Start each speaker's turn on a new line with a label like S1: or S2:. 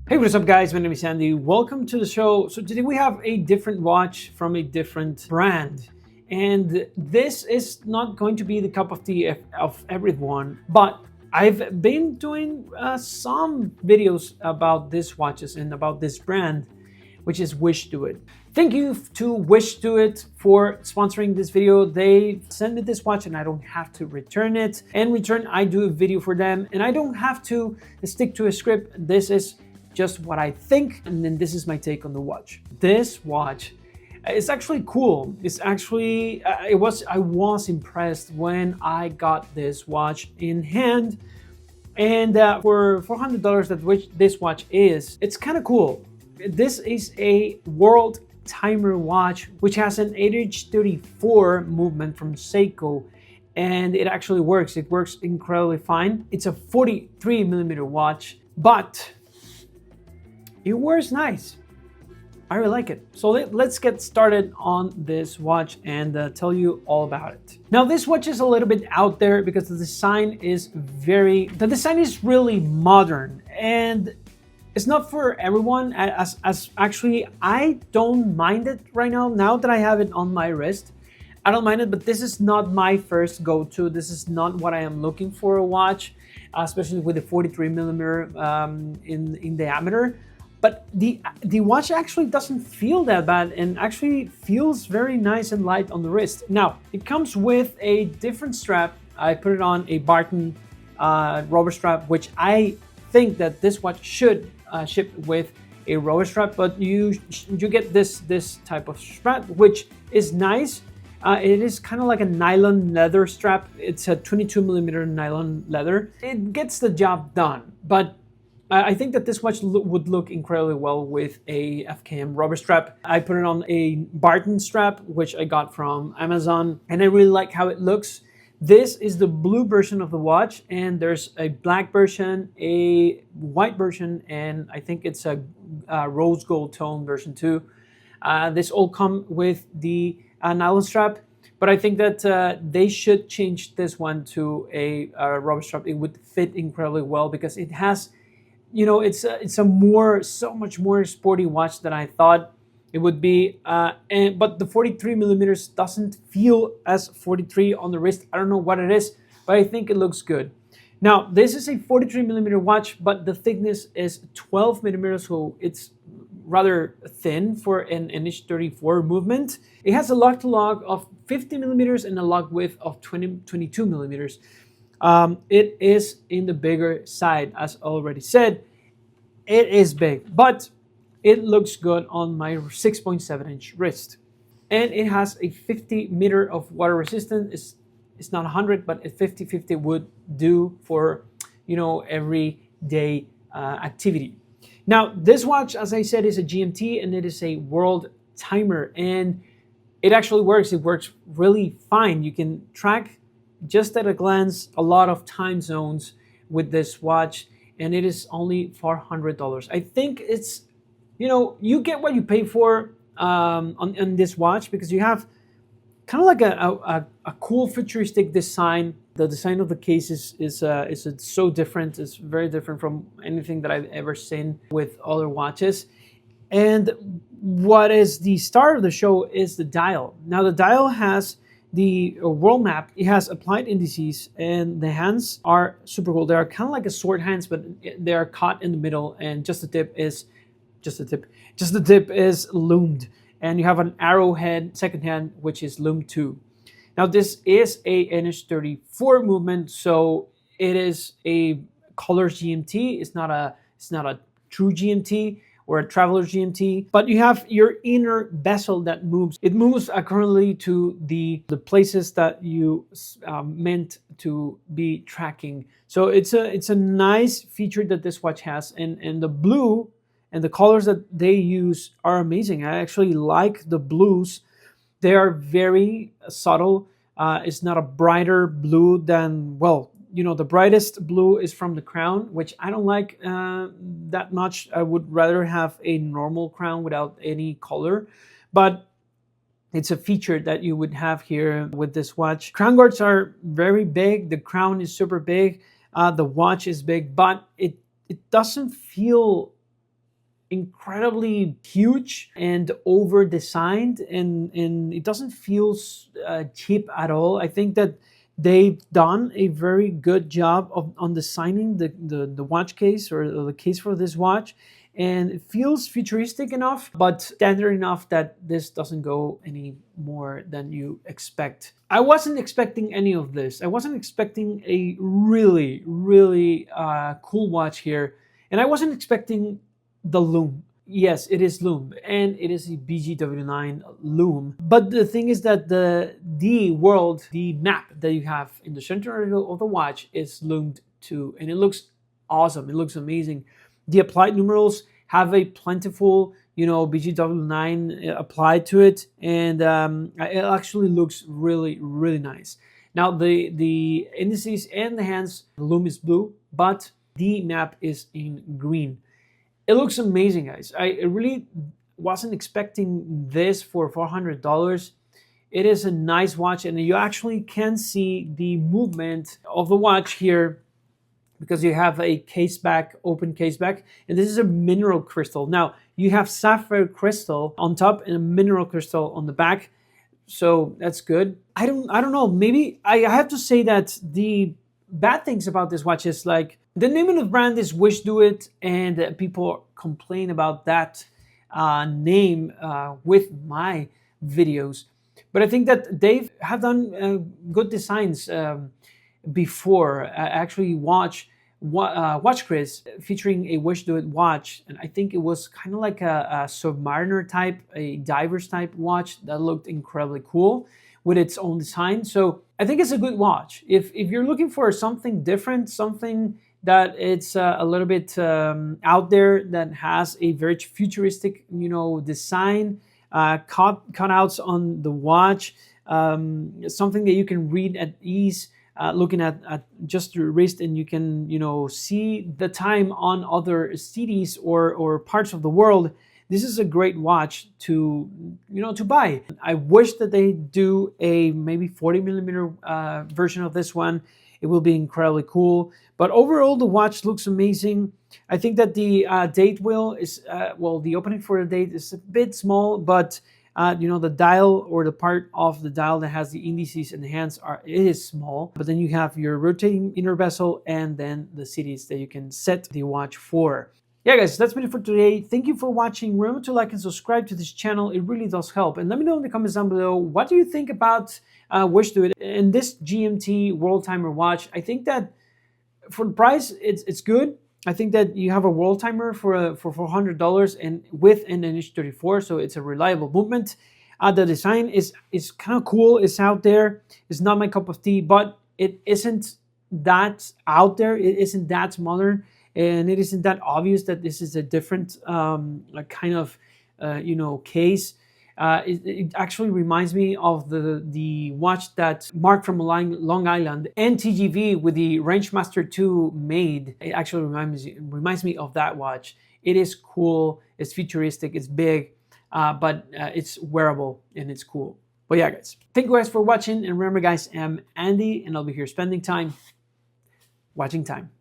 S1: Hey, what's up guys? My name is Andy. Welcome to the show. So today we have a different watch from a different brand. And this is not going to be the cup of tea of everyone, but I've been doing some videos about these watches and about this brand, which is Wish Do It. Thank you to Wish Do It for sponsoring this video. They sent me this watch and I don't have to return it. In return, I do a video for them and I don't have to stick to a script. This is just what I think, and then this is my take on the watch. This watch is actually cool. It's actually, I was impressed when I got this watch in hand, and for $400 this watch is, it's kind of cool. This is a world timer watch, which has an 8H34 movement from Seiko, and it actually works. It works incredibly fine. It's a 43mm watch, but it wears nice. I really like it. So let's get started on this watch and tell you all about it. Now this watch is a little bit out there because the design is really modern and it's not for everyone. As actually, I don't mind it right now. Now that I have it on my wrist, I don't mind it, but this is not my first go-to. This is not what I am looking for a watch, especially with the 43mm in diameter. But the watch actually doesn't feel that bad and actually feels very nice and light on the wrist. Now, it comes with a different strap. I put it on a Barton rubber strap, which I think that this watch should ship with a rubber strap, but you get this type of strap, which is nice. It is kind of like a nylon leather strap. It's a 22mm nylon leather. It gets the job done, but I think that this watch would look incredibly well with a FKM rubber strap. I put it on a Barton strap, which I got from Amazon, and I really like how it looks. This is the blue version of the watch, and there's a black version, a white version, and I think it's a rose gold tone version too. This all come with the nylon strap, but I think that they should change this one to a rubber strap. It would fit incredibly well because it has, you know, it's a so much more sporty watch than I thought it would be. But the 43mm doesn't feel as 43 on the wrist. I don't know what it is, but I think it looks good. Now, this is a 43mm watch, but the thickness is 12mm, so it's rather thin for an NH34 movement. It has a log-to-log of 50mm and a log width of 22mm. It is in the bigger side, as already said. It is big, but it looks good on my 6.7-inch wrist. And it has a 50 meter of water resistance. It's not 100, but a 50-50 would do for, you know, everyday activity. Now, this watch, as I said, is a GMT and it is a world timer, and it actually works. It works really fine. You can track just at a glance a lot of time zones with this watch, and it is only $400. I think it's, you know, you get what you pay for on this watch, because you have kind of like a cool futuristic design. The design of the case is so different. It's very different from anything that I've ever seen with other watches. And what is the star of the show is the dial. Now the dial has the world map. It has applied indices, and the hands are super cool. They are kind of like a sword hands, but they are caught in the middle, and just the tip is loomed. And you have an arrowhead second hand, which is loomed too. Now this is a NH34 movement, so it is a color GMT. It's not a true GMT or a traveler GMT, but you have your inner bezel that moves. It moves accordingly to the places that you meant to be tracking. So it's a nice feature that this watch has, and the blue and the colors that they use are amazing. I actually like the blues. They are very subtle. It's not a brighter blue than, well, you know, the brightest blue is from the crown, which I don't like that much. I would rather have a normal crown without any color, but it's a feature that you would have here with this watch. Crown guards are very big. The crown is super big. The watch is big, but it doesn't feel incredibly huge and over designed, and it doesn't feel cheap at all. I think that they've done a very good job on designing the watch case, or the case for this watch, and it feels futuristic enough but standard enough that this doesn't go any more than you expect. I wasn't expecting any of this. I wasn't expecting a really cool watch here, and I wasn't expecting the Lume. Yes, it is Lume, and it is a BGW9 Lume. But the thing is that the map that you have in the center of the watch is Lumed too, and it looks awesome. It looks amazing. The applied numerals have a plentiful, BGW9 applied to it, and it actually looks really nice. Now the indices and the hands, the Lume is blue, but the map is in green. It looks amazing, guys. I really wasn't expecting this for $400. It is a nice watch, and you actually can see the movement of the watch here because you have a case back, open case back, and this is a mineral crystal. Now, you have sapphire crystal on top and a mineral crystal on the back, so that's good. I don't know. Maybe I have to say that the bad things about this watch is like the name of the brand is Wish Do It, and people complain about that name with my videos. But I think that they have done good designs before. I actually watch Quiz featuring a Wish Do It watch, and I think it was kind of like a submariner type, a diver's type watch that looked incredibly cool with its own design. So I think it's a good watch. If you're looking for something different, something that it's a little bit out there, that has a very futuristic, design, cutouts on the watch, something that you can read at ease, looking at just your wrist, and you can, see the time on other cities or parts of the world. This is a great watch to buy. I wish that they do a maybe 40 millimeter version of this one. It will be incredibly cool. But overall, the watch looks amazing. I think that the date wheel is, the opening for the date is a bit small, but the dial, or the part of the dial that has the indices and the hands, it is small. But then you have your rotating inner bezel and then the cities that you can set the watch for. Yeah, guys, that's been it for today. Thank you for watching. Remember to like and subscribe to this channel. It really does help. And let me know in the comments down below, what do you think about Wish Do It and this GMT World Timer watch? I think that for the price, it's good. I think that you have a world timer for $400 and with an NH34, so it's a reliable movement. The design is kind of cool. It's out there. It's not my cup of tea, but it isn't that out there. It isn't that modern. And it isn't that obvious that this is a different kind of case. It actually reminds me of the watch that Mark from Long Island and TGV with the Rangemaster 2 made. It actually reminds me of that watch. It is cool. It's futuristic. It's big, but it's wearable and it's cool. But yeah, guys, thank you guys for watching. And remember, guys, I'm Andy, and I'll be here spending time watching time.